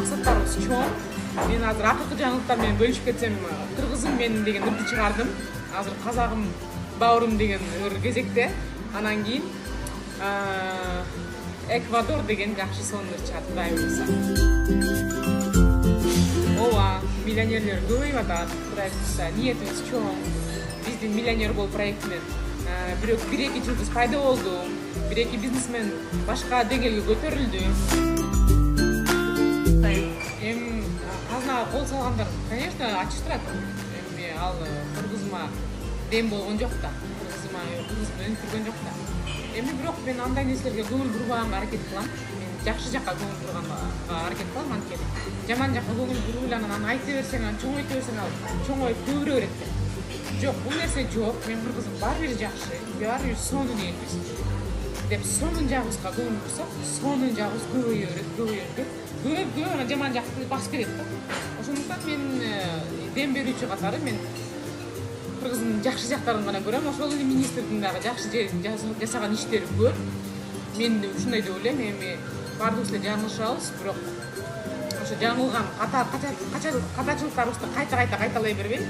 максаттарыбыз чоң. Мен азыр акыркы жаңылыктар менен бөлүшүп кетсем, кыргызым мен деген ырды чыгардым. Азыр казагым, бауырым деген кезекте. Анан кийин Эквадор деген жакшы сонун ыр чыгат, Кудай буйруса. Ооба, миллионерлер көбөйүп атат, Кудай буйруса. Ниетибиз чоң. Биздин миллионер болуп проект менен бирок 1-2 жылбыз пайда болду. 1-2 бизнесмен башка деңгээлге көтөрүлдү. Эми казынага кол салгандар, конечно, ачыштырат. Эми ал кыргызыма дем болгон жок да. Кыргызымды өнүктүргөн жок да. Эми бирок мен андай нерселерге көңүл бурбаганга аракет кылам. Мен жакшы жакка көңүл бурганга аракет кылам, анткени жаман жакка көңүл буруп эле анан айта берсең, чоңойто берсең, ал чоңоюп көбүрө берет да. Жок, бул нерсе жок. Мен кыргызым баары бир жакшы, баары бир сонун элбиз деп сонун жагыбызга көңүл бурсак, сонун жагыбыз көбөйө берет. Көп анан жаман жакты басып кетет да. Ошондуктан мен дем берүүчү катары мен кыргыздын жакшы жактарын гана көрөм. Ошол эле министрдин дагы жакшы жасаган иштери көп. Мен ушундай деп ойлойм. Эми баардыгыбыз эле жаңылышабыз, бирок ошо жаңылган катачылыктарыбызды кайталай бербей,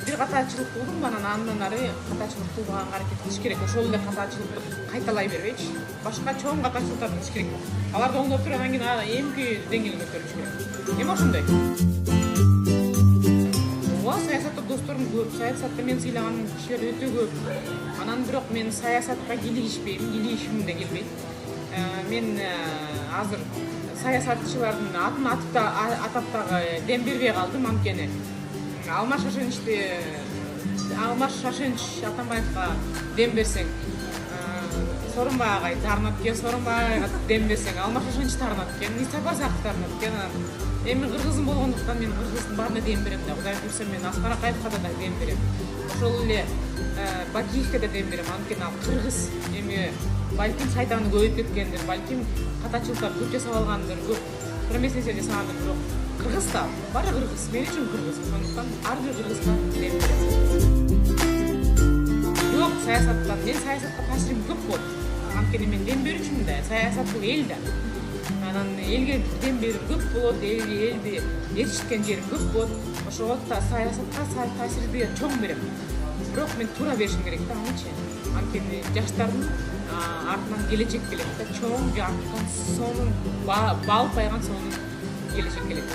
бир катачылык кылдым, андан ары катачылык кылбаганга аракет кылыш керек. Ошол эле катачылыкты кайталай бербейчи, башка чоң катачылыктарды кылыш керек. Аларды оңдоп туруп анан кийин эмки деңгээлге көтөрүш керек. Эми ошондой. Саясатта досторум көп, саясатта мен сыйлаган кишилер өтө көп. Анан бирок мен саясатка кийлигишпейм, кийлигишим да келбейт. Мен азыр саясатчылардын атын атап дагы дем бербей калдым, анткени Алмаз Шашенч Атамбаевга дем берсең, Сооронбай агай таарынат экен, Сооронбай агайга дем берсең, Алмаз Шашенч таарынат экен, Ниса Базаков таарынат экен. Эми кыргызым болгондуктан мен кыргыздын баарына дем берем да. Кудай буйруса мен Аскар Акаевга да дем берем. Ошол эле Бакиевке да дем берем, анткени ал кыргыз. Эми балким шайтаны көбөйүп кеткендир, балким катачылыктар көп жасап алгандыр, көп промесниктер жасагандыр, бирок кыргыз да, баары кыргыз, мен үчүн кыргыз. Ошондуктан ар бир кыргызга дем берем. Жок, саясаттан мен саясатка таасирим көп болот. Анткени мен дем берүүчүмүн да, саясат бул эл да. Анан элге дем берүү көп болот, элди ээрчиткен жерим көп болот. Ошого да саясатка таасирди чоң берем. Бирок мен туура беришим керек да, анычы. Анткени жаштардын артынан келечек келет да, чоң жарткан сонун баалып пайган сонун келечек келет.